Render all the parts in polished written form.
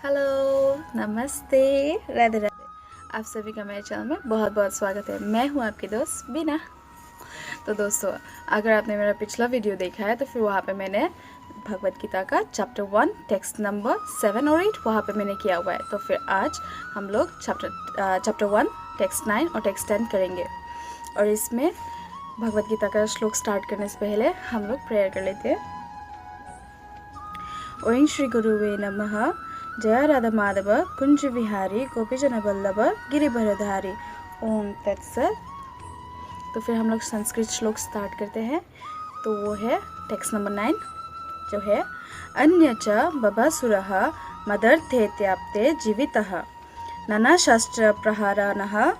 Hello, नमस्ते, राधे राधे। आप सभी का मेरे चैनल में बहुत बहुत स्वागत है। मैं हूँ आपकी दोस्त बीना। तो दोस्तों, अगर आपने मेरा पिछला वीडियो देखा है तो फिर वहाँ पे मैंने भगवत गीता का चैप्टर 1 टेक्स्ट नंबर 7 और 8 वहाँ पे मैंने किया हुआ है। तो फिर आज हम लोग चैप्टर 1 टेक्स्ट 9 और टेक्स्ट 10 करेंगे। और इसमें भगवत गीता का श्लोक स्टार्ट करने से पहले हम लोग प्रेयर कर लेते हैं। ओम श्री गुरुवे नमः। जय राधा माधव कुंज विहारी गोपीजन वल्लभ गिरिभरधारी। ओम तत्सत। तो फिर हम लोग संस्कृत श्लोक स्टार्ट करते हैं। तो वो है टेक्स्ट नंबर 9 जो है अन्य च बभासुरः मदर्थे त्याप्ते जीवितः नाना शास्त्र प्रहारानः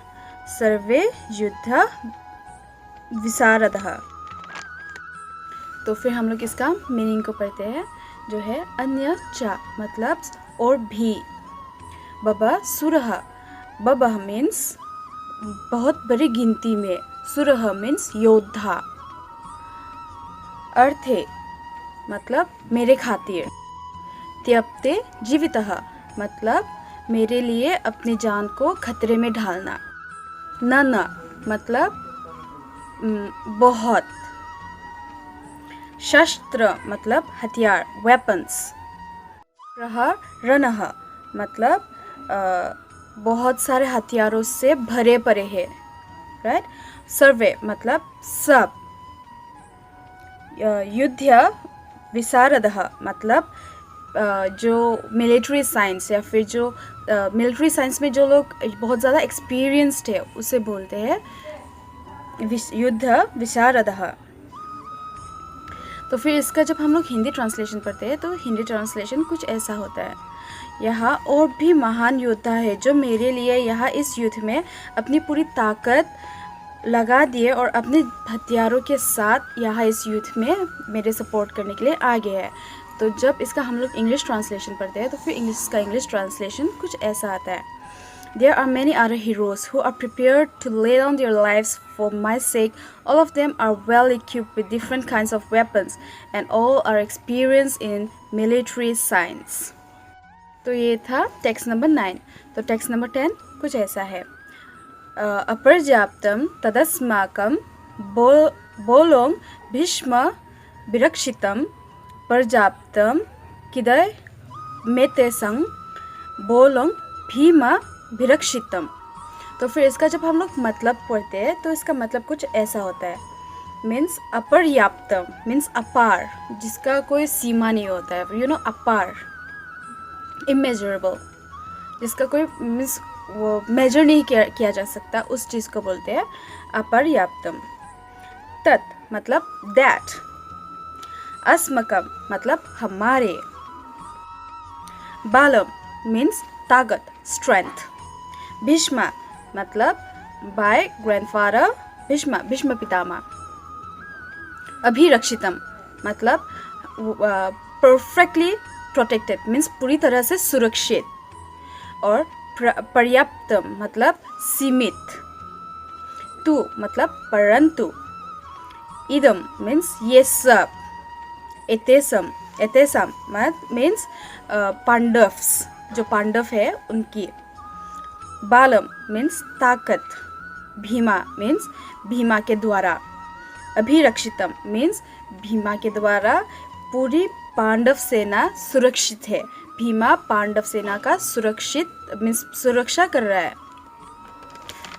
सर्वे युद्ध विशारदः। तो फिर हम लोग इसका मीनिंग को पढ़ते हैं जो है अन्य च मतलब और भी, बबा सुरह, बबा मीन्स बहुत बड़ी गिनती में, सुरह मीन्स योद्धा, अर्थे मतलब मेरे खातिर, त्यप्ते जीवितः मतलब मेरे लिए अपनी जान को खतरे में डालना, न मतलब बहुत, शस्त्र मतलब हथियार वेपन्स, प्रहरणः मतलब बहुत सारे हथियारों से भरे पड़े हैं, राइट। सर्वे मतलब सब, युद्ध विशारदः मतलब जो मिलिट्री साइंस या फिर जो मिलिट्री साइंस में जो लोग बहुत ज़्यादा एक्सपीरियंस्ड है उसे बोलते हैं युद्ध विशारदः। तो फिर इसका जब हम लोग हिंदी ट्रांसलेशन पढ़ते हैं तो हिंदी ट्रांसलेशन कुछ ऐसा होता है, यहाँ और भी महान योद्धा है जो मेरे लिए यहाँ इस युद्ध में अपनी पूरी ताकत लगा दिए और अपने हथियारों के साथ यहाँ इस युद्ध में मेरे सपोर्ट करने के लिए आ गया है। तो जब इसका हम लोग इंग्लिश ट्रांसलेशन पढ़ते हैं तो फिर इंग्लिश ट्रांसलेशन कुछ ऐसा आता है। There are many other heroes who are prepared to lay down their lives for my sake. All of them are well equipped with different kinds of weapons and all are experienced in military science. तो ये था text number 9। तो text number 10 कुछ ऐसा है, अपर्याप्तम तदस्माकं बोलों भीष्म विरक्षितम पर्याप्तम किदय मेतेसं बोलों भीमा विरक्षितम। तो फिर इसका जब हम लोग मतलब पढ़ते हैं तो इसका मतलब कुछ ऐसा होता है, मीन्स अपर्याप्तम मीन्स अपार, जिसका कोई सीमा नहीं होता है, यू नो, अपार, इमेजरेबल, जिसका कोई मीन्स वो मेजर नहीं किया जा सकता, उस चीज़ को बोलते हैं अपर्याप्तम। तत् मतलब दैट, अस्मकम मतलब हमारे, बालम मीन्स ताकत, स्ट्रेंथ, भीष्मा मतलब बाय ग्रैंडफादर भीष्मा, भीष्म पितामह, अभिरक्षितम मतलब परफेक्टली प्रोटेक्टेड मीन्स पूरी तरह से सुरक्षित, और पर्याप्तम मतलब सीमित, तु मतलब परंतु, इदम मीन्स ये सब, एतेसम एतेसम मीन्स पांडव्स जो पांडव है उनकी, बालम मीन्स ताकत, भीमा मीन्स भीमा के द्वारा, अभिरक्षितम मीन्स भीमा के द्वारा पूरी पांडव सेना सुरक्षित है, भीमा पांडव सेना का सुरक्षित मीन्स सुरक्षा कर रहा है।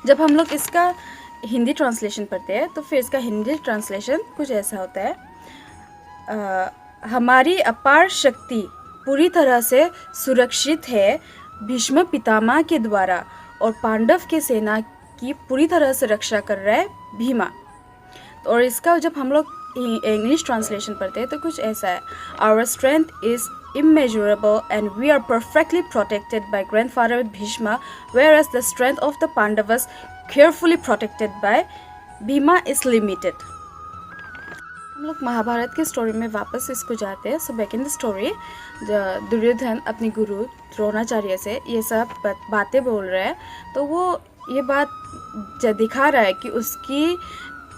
जब हम लोग इसका हिंदी ट्रांसलेशन पढ़ते हैं तो फिर इसका हिंदी ट्रांसलेशन कुछ ऐसा होता है, हमारी अपार शक्ति पूरी तरह से सुरक्षित है भीष्म पितामह के द्वारा और पांडव के सेना की पूरी तरह से रक्षा कर रहा है भीमा। और इसका जब हम लोग इंग्लिश ट्रांसलेशन पढ़ते हैं तो कुछ ऐसा है, our strength is immeasurable and we are perfectly protected by grandfather Bhishma, whereas the strength of the Pandavas carefully protected by Bhima is limited. हम लोग महाभारत के स्टोरी में वापस इसको जाते हैं। So back in the story Duryodhan अपने गुरु द्रोणाचार्य से ये सब बातें बोल रहे हैं, तो वो ये बात दिखा रहा है कि उसकी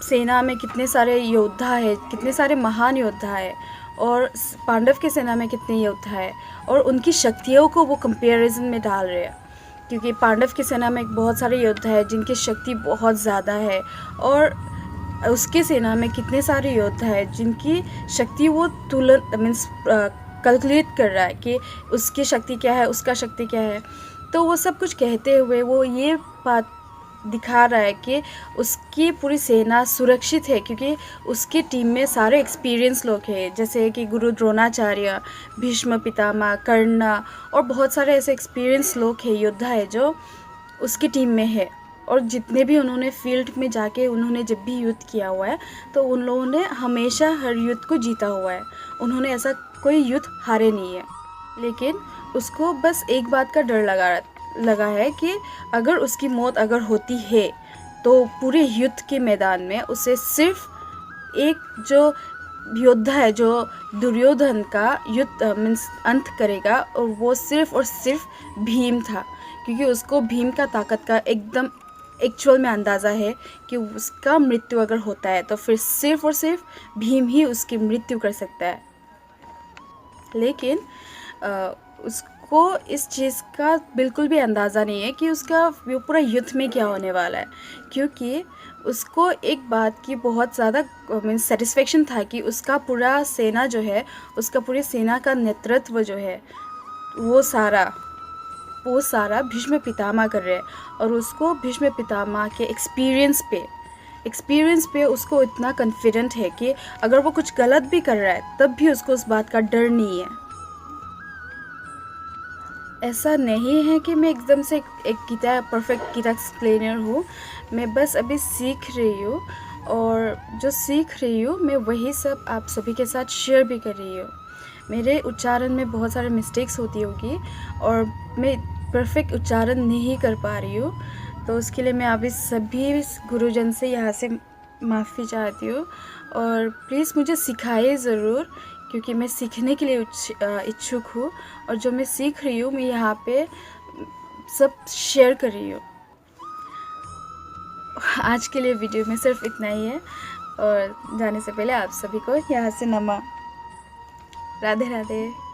सेना में कितने सारे योद्धा है, कितने सारे महान योद्धा है, और पांडव के सेना में कितने योद्धा है, और उनकी शक्तियों को वो कंपैरिजन में डाल रहे हैं। क्योंकि पांडव की सेना में बहुत सारे योद्धा है जिनकी शक्ति बहुत ज़्यादा है, और उसके सेना में कितने सारे योद्धा है जिनकी शक्ति वो तुलन मीन्स कैलकुलेट कर रहा है कि उसकी शक्ति क्या है, उसका शक्ति क्या है। तो वो सब कुछ कहते हुए वो ये बात दिखा रहा है कि उसकी पूरी सेना सुरक्षित है, क्योंकि उसकी टीम में सारे एक्सपीरियंस लोग हैं, जैसे कि गुरु द्रोणाचार्य, भीष्म पितामह, कर्ण, और बहुत सारे ऐसे एक्सपीरियंस लोग हैं, योद्धा है जो उसकी टीम में है। और जितने भी उन्होंने फील्ड में जाके उन्होंने जब भी युद्ध किया हुआ है तो उन लोगों ने हमेशा हर युद्ध को जीता हुआ है, उन्होंने ऐसा कोई युद्ध हारे नहीं है। लेकिन उसको बस एक बात का डर लगा है कि अगर उसकी मौत अगर होती है तो पूरे युद्ध के मैदान में उसे सिर्फ एक जो योद्धा है जो दुर्योधन का युद्ध मीन्स अंत करेगा, और वो सिर्फ और सिर्फ भीम था। क्योंकि उसको भीम का ताकत का एकदम एक्चुअल में अंदाज़ा है कि उसका मृत्यु अगर होता है तो फिर सिर्फ और सिर्फ भीम ही उसकी मृत्यु कर सकता है। लेकिन उसको इस चीज़ का बिल्कुल भी अंदाज़ा नहीं है कि उसका वो पूरा युद्ध में क्या होने वाला है, क्योंकि उसको एक बात की बहुत ज़्यादा मीन्स सेटिस्फेक्शन था कि उसका पूरा सेना जो है, उसका पूरी सेना का नेतृत्व जो है वो सारा भीष्म पितामह कर रहे हैं। और उसको भीष्म पितामह के एक्सपीरियंस पे उसको इतना कॉन्फिडेंट है कि अगर वो कुछ गलत भी कर रहा है तब भी उसको उस बात का डर नहीं है। ऐसा नहीं है कि मैं एकदम से एक परफेक्ट गीता एक्सप्लेनर हूँ, मैं बस अभी सीख रही हूँ, और जो सीख रही हूँ मैं वही सब आप सभी के साथ शेयर भी कर रही हूँ। मेरे उच्चारण में बहुत सारे मिस्टेक्स होती होगी और मैं परफेक्ट उच्चारण नहीं कर पा रही हूँ, तो उसके लिए मैं अभी सभी गुरुजन से यहाँ से माफ़ी चाहती हूँ। और प्लीज़ मुझे सिखाइए ज़रूर, क्योंकि मैं सीखने के लिए इच्छुक हूँ, और जो मैं सीख रही हूँ मैं यहाँ पे सब शेयर कर रही हूँ। आज के लिए वीडियो में सिर्फ इतना ही है, और जाने से पहले आप सभी को यहाँ से नमः। राधे राधे।